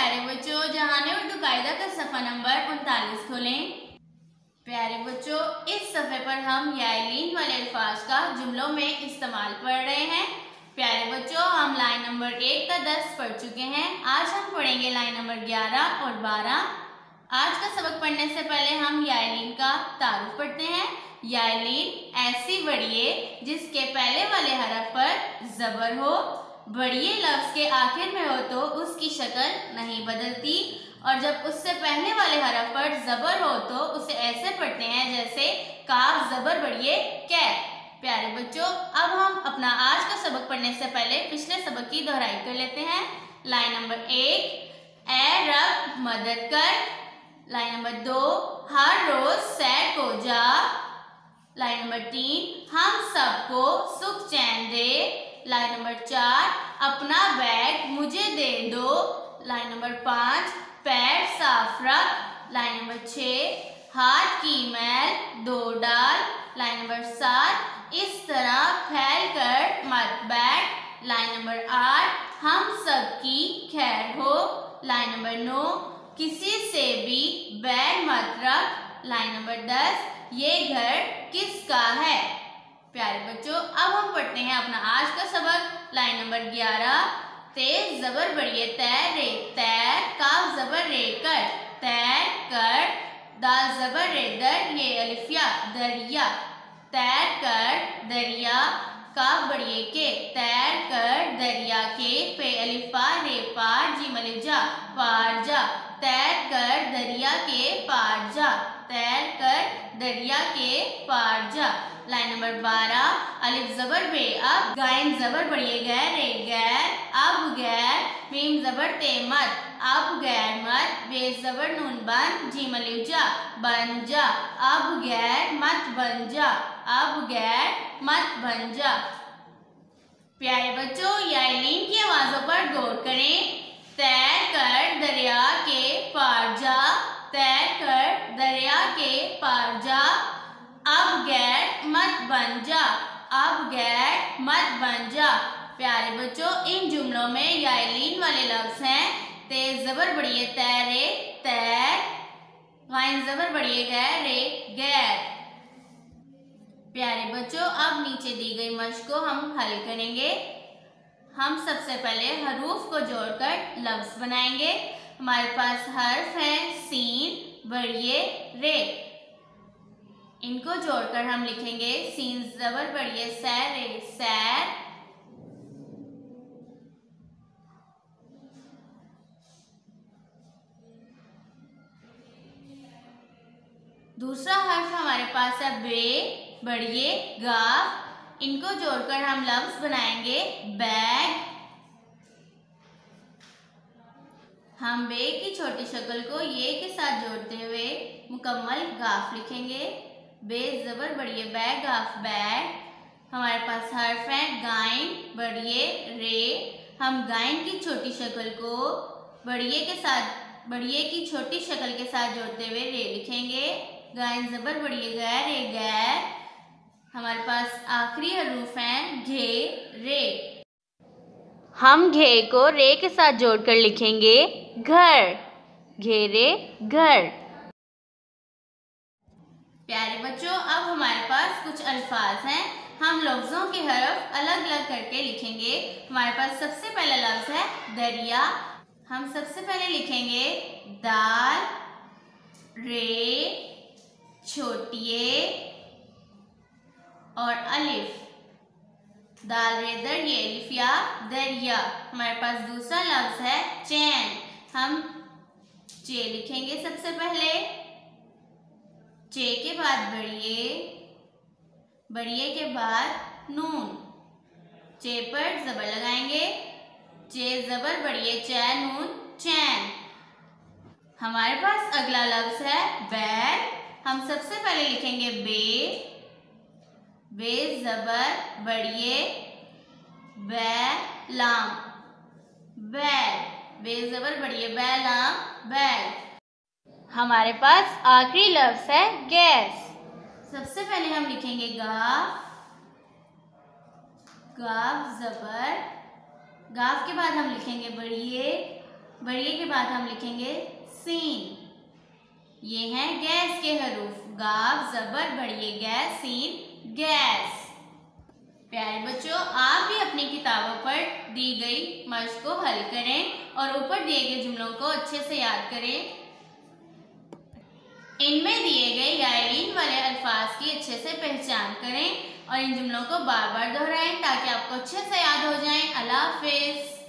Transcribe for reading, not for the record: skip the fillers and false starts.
प्यारे बच्चों, जहाने उर्दू कायदा का सफ़ा नंबर 39 खोलें। प्यारे बच्चों, इस सफ़े पर हम यालीन वाले अल्फाज का जुमलों में इस्तेमाल पढ़ रहे हैं। प्यारे बच्चों, हम लाइन नंबर 1 का दर्स पढ़ चुके हैं। आज हम पढ़ेंगे लाइन नंबर 11 और 12। आज का सबक पढ़ने से पहले हम यालीन का तारुफ पढ़ते हैं। यालीन ऐसी बढ़िए जिसके पहले वाले हरफ पर ज़बर हो, बढ़िए लफ्ज़ के आखिर में हो तो उसकी शक्ल नहीं बदलती, और जब उससे पहले वाले हरफ पर ज़बर हो तो उसे ऐसे पढ़ते हैं जैसे काफ ज़बर बढ़िए कै। प्यारे बच्चों, अब हम अपना आज का सबक पढ़ने से पहले पिछले सबक की दोहराई कर लेते हैं। लाइन नंबर 1, ए रब मदद कर। लाइन नंबर 2, हर रोज सैर को जा। लाइन नंबर 3, हम सबको सुख चैन दे। लाइन नंबर 4, अपना बैग मुझे दे दो। लाइन नंबर 5, पैर साफ रख। लाइन नंबर 6, हाथ की मैल धो डाल। लाइन नंबर 7, इस तरह फैल कर मत बैठ। लाइन नंबर 8, हम सबकी खैर हो। लाइन नंबर 9, किसी से भी बैग मत रख। लाइन नंबर 10, ये घर किसका है। प्यारे बच्चों, अब हम पढ़ते हैं अपना आज का सबक। लाइन नंबर 11, तेज जबर बढ़िए तैर रे तैर, काफ जबर रे कर तैर कर, दाल जबर रे दर ये अलिफिया दरिया तैर कर दरिया, काफ बढ़िए के तैर कर दरिया के, पे अलिफा रे पार जी अलिफ जा पार जा तैर कर दरिया के पार जा तैर कर दरिया के पार जा। लाइन नंबर 12, अलिफ जबर बे अब, गायन जबर बढ़िए गैर रे गैर, अब गैर, मीम जबर ते मत अब गैर मत, बे जबर नून बन जीम अलिफ जा बन जा, अब गैर मत बन जा अब गैर मत बन जा। प्यारे बच्चों, यालीन की आवाजों पर गौर करें। तैर कर दरिया के पार जा, तैर कर दरिया के पार जा, अब गैर मत बन जा अब गैर मत बन जा। प्यारे बच्चों, इन जुमलों में यालीन वाले लफ्ज हैं तेज जबर बढ़िए तैरे तैर, गायन जबर बढ़िए गैर रे गैर। प्यारे बच्चों, अब नीचे दी गई मश्क को हम हल करेंगे। हम सबसे पहले हरूफ को जोड़कर लफ्ज बनाएंगे। हमारे पास हर्फ है सीन बढ़िए रे, इनको जोड़कर हम लिखेंगे सीन जबर बढ़िए सैर रे सैर, दूसरा हर्फ हमारे पास है बे बढ़िए गाफ, इनको जोड़कर हम लफ्ज बनाएंगे बैग। हम बे की छोटी शक्ल को ये के साथ जोड़ते हुए मुकम्मल गाफ लिखेंगे। बे जबर बढ़िए बैग गाफ बैग। हमारे पास हर्फ है गाइन बढ़िए रे, हम गाइन की छोटी शक्ल को बढ़िए की छोटी शक्ल के साथ जोड़ते हुए रे लिखेंगे। गाइन जबर बढ़िए गैर रे गैर। हमारे पास आखिरी हरूफ हैं घे रे, हम घे को रे के साथ जोड़कर लिखेंगे घर, घेरे घर। प्यारे बच्चों, अब हमारे पास कुछ अल्फाज हैं। हम लफ्ज़ों के हरफ अलग अलग करके लिखेंगे। हमारे पास सबसे पहला लफ्ज़ है दरिया। हम सबसे पहले लिखेंगे दाल रे छोटिए और अलिफ, दाल रे दर ये अलिफ या दरिया। हमारे पास दूसरा लफ्ज है चैन। हम चे लिखेंगे सबसे पहले, चे के बाद बढ़िए, बढ़िए के बाद नून, चे पर जबर लगाएंगे, चे जबर बढ़िए चैन नून चैन। हमारे पास अगला लफ्ज है बैग। हम सबसे पहले लिखेंगे बे जबर बढ़िए बै लाम बैग, बे जबर बढ़िए बै लाम बैग। हमारे पास आखिरी लफ्ज है गैस। सबसे पहले हम लिखेंगे गाफ, गाफ जबर, गाफ के बाद हम लिखेंगे बढ़िए, बढ़िए के बाद हम लिखेंगे सीन। ये हैं गैस के हरूफ, गाफ जबर बढ़िए गैस, सीन गैस। प्यारे बच्चों, आप भी अपनी किताबों पर दी गई मश्क को हल करें और ऊपर दिए गए जुमलों को अच्छे से याद करें। इनमें दिए गए या लीन वाले अल्फाज की अच्छे से पहचान करें और इन जुमलों को बार बार दोहराएं ताकि आपको अच्छे से याद हो जाएं। अल्लाह हाफिज।